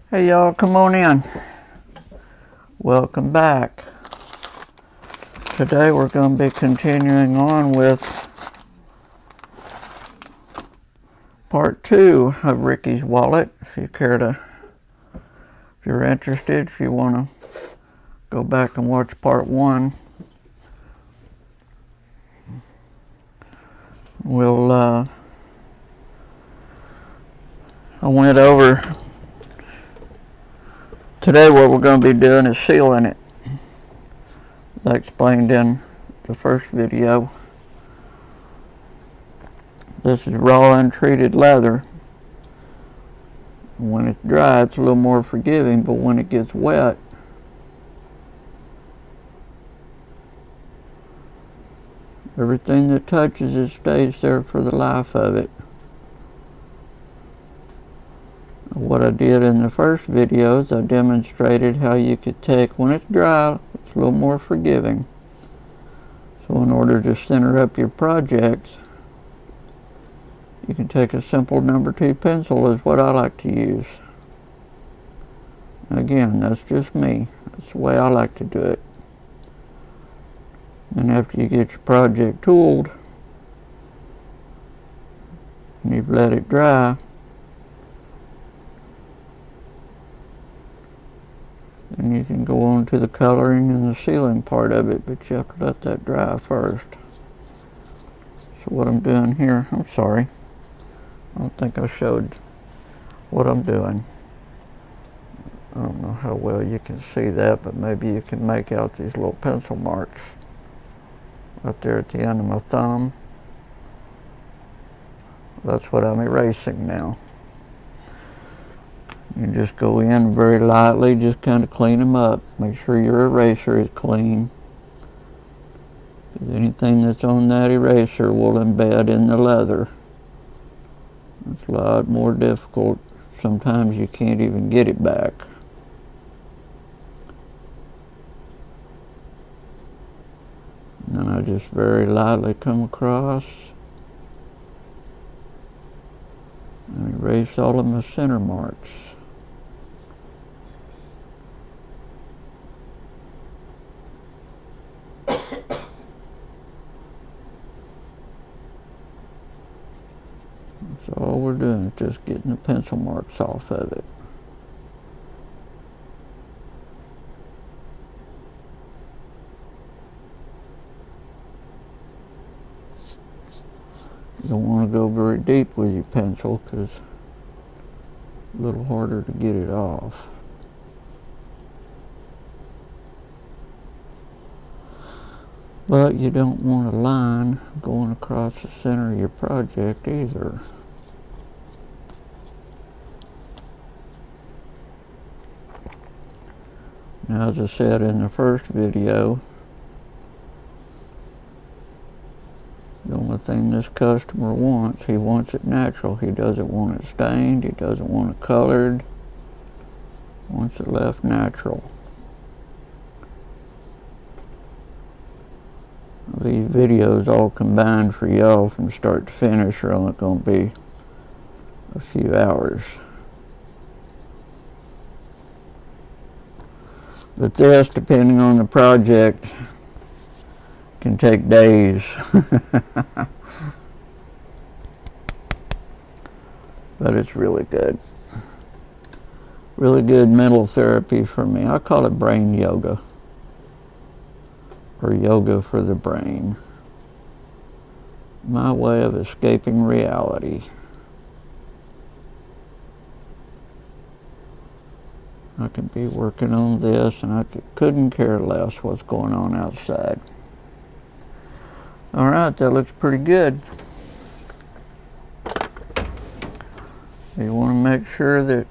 Hey y'all, come on in. Welcome back. Today we're going to be continuing on with part 2 of Ricky's Wallet. If you're interested, if you want to go back and watch part 1, I went over, today what we're going to be doing is sealing it. As I explained in the first video, this is raw untreated leather. When it's dry, it's a little more forgiving, but when it gets wet, everything that touches it stays there for the life of it. What I did in the first video is I demonstrated how you could take, when it's dry, it's a little more forgiving. So in order to center up your projects, you can take a simple number 2 pencil is what I like to use. Again, that's just me. That's the way I like to do it. And after you get your project tooled, and you've let it dry, then you can go on to the coloring and the sealing part of it, but you have to let that dry first. So what I'm doing here, I'm sorry, I don't think I showed what I'm doing. I don't know how well you can see that, but maybe you can make out these little pencil marks right there at the end of my thumb. That's what I'm erasing now. You just go in very lightly, just kind of clean them up. Make sure your eraser is clean, because anything that's on that eraser will embed in the leather. It's a lot more difficult. Sometimes you can't even get it back. And then I just very lightly come across and erase all of my center marks. So all we're doing is just getting the pencil marks off of it. You don't want to go very deep with your pencil because it's a little harder to get it off. But you don't want a line going across the center of your project either. Now, as I said in the first video, the only thing this customer wants, he wants it natural. He doesn't want it stained, he doesn't want it colored, he wants it left natural. These videos all combined for y'all from start to finish are only going to be a few hours. But this, depending on the project, can take days. But it's really good. Really good mental therapy for me. I call it brain yoga, or yoga for the brain. My way of escaping reality. I could be working on this and I couldn't care less what's going on outside. Alright, that looks pretty good. You want to make sure that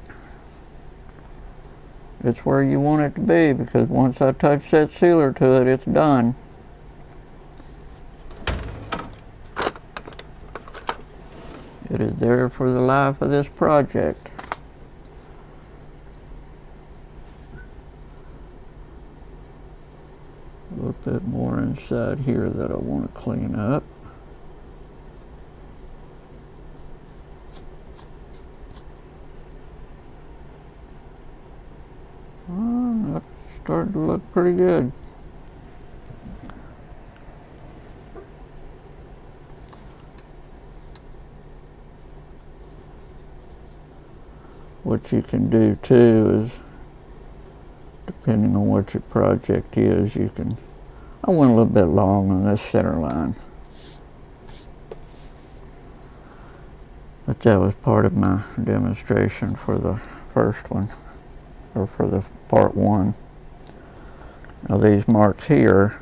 it's where you want it to be, because once I touch that sealer to it, it's done. It is there for the life of this project. A little bit more inside here that I want to clean up. starting to look pretty good. What you can do too is, depending on what your project is, you can, I went a little bit long on this center line. But that was part of my demonstration for the first one, or for the part one. Now these marks here,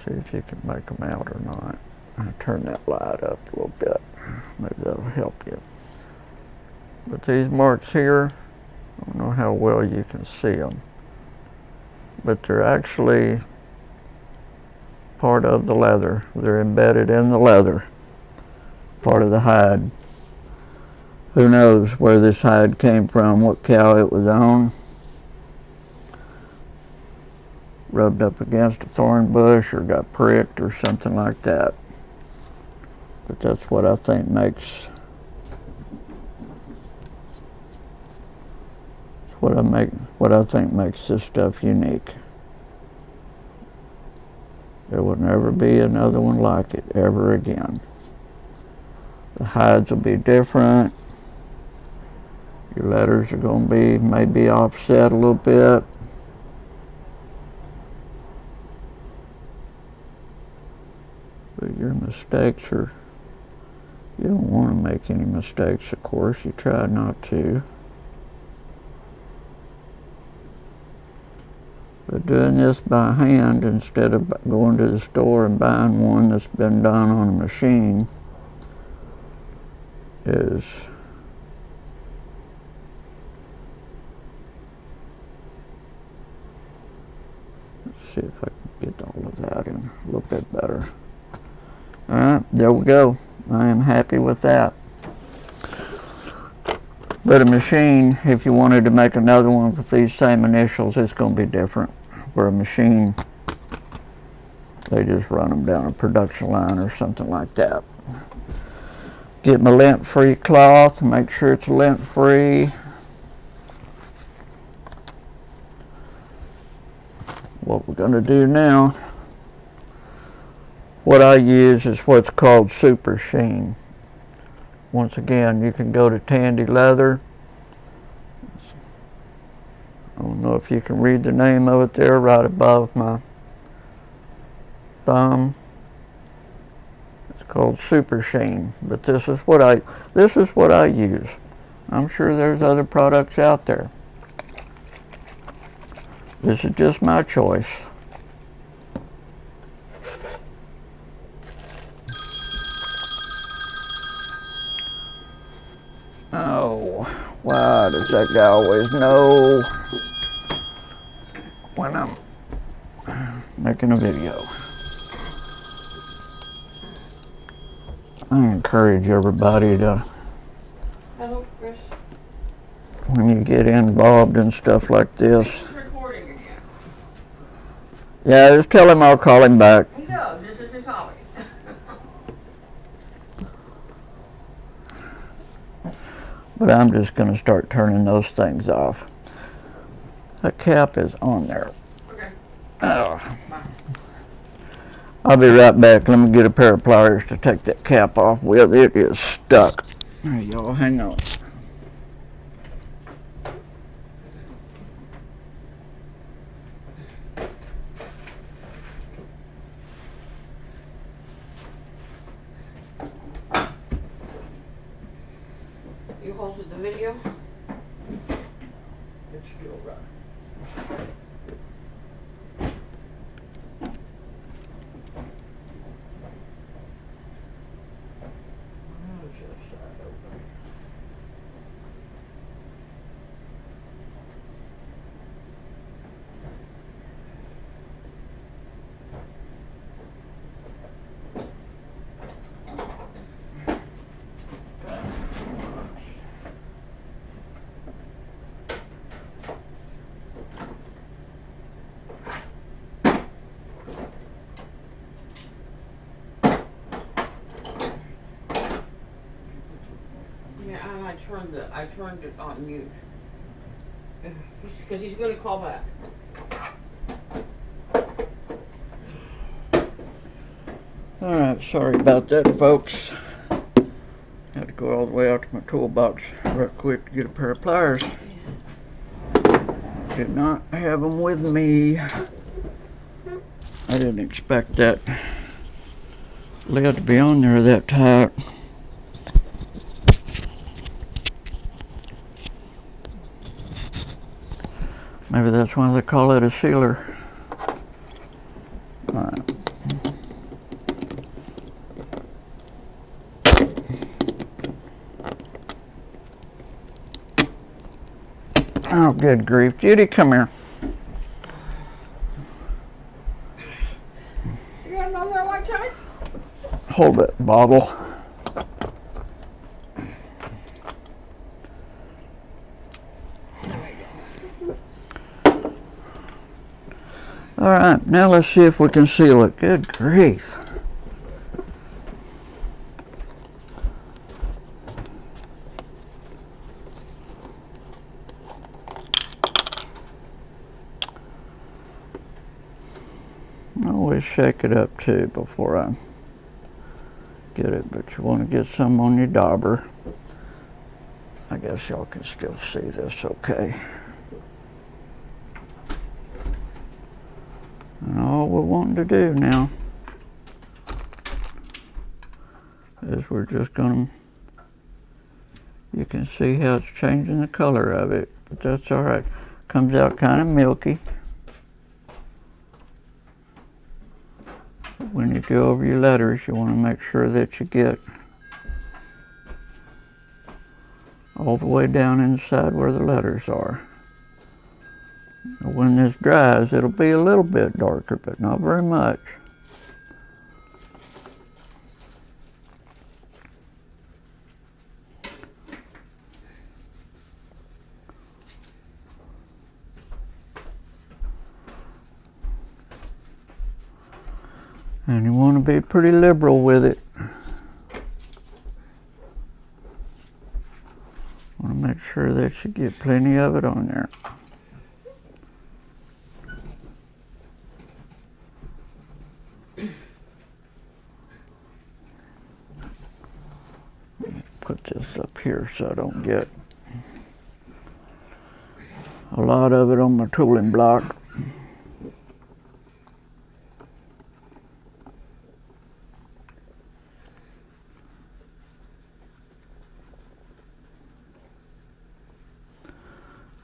see if you can make them out or not. I'll turn that light up a little bit. Maybe that'll help you. But these marks here, I don't know how well you can see them, but they're actually part of the leather. They're embedded in the leather, part of the hide. Who knows where this hide came from, what cow it was on. Rubbed up against a thorn bush or got pricked or something like that. But that's what I think makes what I think makes this stuff unique. There will never be another one like it ever again. The hides will be different. Your letters are going to be maybe offset a little bit. But your mistakes are, you don't want to make any mistakes, of course. You try not to. But doing this by hand instead of going to the store and buying one that's been done on a machine is see if I can get all of that in a little bit better. Alright, there we go. I am happy with that. But a machine, if you wanted to make another one with these same initials, it's going to be different. For a machine, they just run them down a production line or something like that. Get my lint-free cloth, make sure it's lint-free. What we're going to do now, what I use is what's called Super Sheen. Once again, you can go to Tandy Leather. I don't know if you can read the name of it there right above my thumb. It's called Super Sheen, but this is what I use. I'm sure there's other products out there. This is just my choice. Oh, why does that guy always know when I'm making a video? I encourage everybody to, Hello, Chris. when you get involved in stuff like this. This is recording again. Yeah, just tell him I'll call him back. No, this is his hobby. But I'm just going to start turning those things off. The cap is on there. Okay. Oh. I'll be right back. Let me get a pair of pliers to take that cap off with. It is stuck. There, y'all, hang on. You halted the video? It's still running. Yeah, I turned it on mute. Because he's going to call back. Alright, sorry about that, folks. Had to go all the way out to my toolbox right quick to get a pair of pliers. Did not have them with me. I didn't expect that lid to be on there that tight. Maybe that's why they call it a sealer. Alright. Oh, good grief. Judy, come here. You got no more white tights? Hold that bottle. Alright, now let's see if we can seal it. Good grief. I always shake it up too before I get it, but you want to get some on your dauber. I guess y'all can still see this okay. And all we're wanting to do now is we're just going to, you can see how it's changing the color of it, but that's all right. Comes out kind of milky. When you go over your letters, you want to make sure that you get all the way down inside where the letters are. When this dries, it'll be a little bit darker, but not very much. And you want to be pretty liberal with it. Want to make sure that you get plenty of it on there. Put this up here so I don't get a lot of it on my tooling block.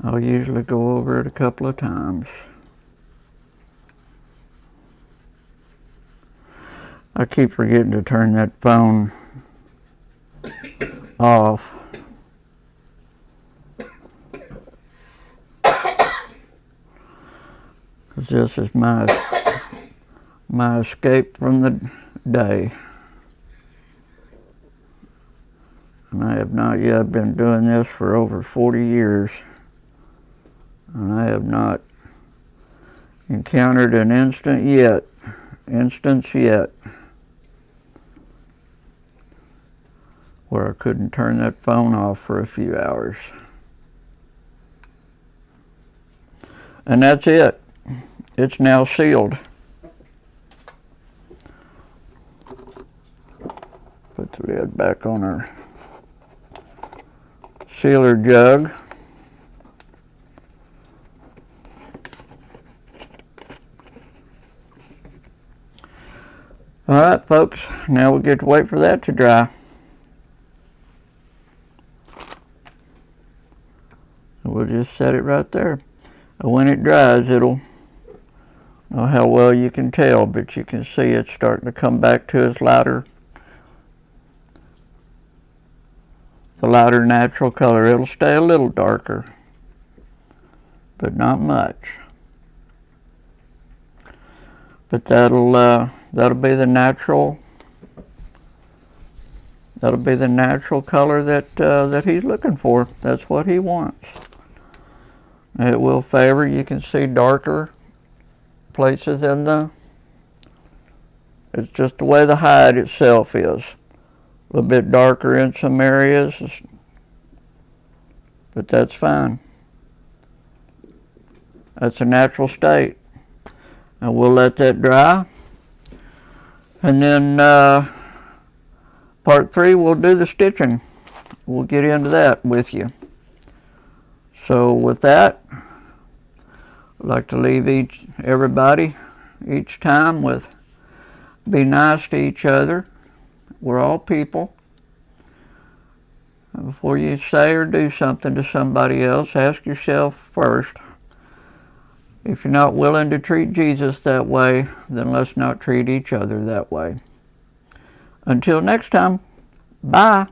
I'll usually go over it a couple of times. I keep forgetting to turn that phone off. Because this is my escape from the day. And I have not yet been doing this for over 40 years. And I have not encountered an instance yet where I couldn't turn that phone off for a few hours. And that's it. It's now sealed. Put the lid back on our sealer jug. All right, folks, now we get to wait for that to dry. So we'll just set it right there. And when it dries, it'll, I don't know how well you can tell, but you can see it's starting to come back to its lighter, the lighter natural color. It'll stay a little darker, but not much. But that'll be the natural. That'll be the natural color that he's looking for. That's what he wants. It will favor. You can see darker places in the. It's just the way the hide itself is. A little bit darker in some areas, but that's fine. That's a natural state. And we'll let that dry. And then part 3, we'll do the stitching. We'll get into that with you. So with that, I'd like to leave everybody each time with be nice to each other. We're all people. Before you say or do something to somebody else, ask yourself first. If you're not willing to treat Jesus that way, then let's not treat each other that way. Until next time, bye.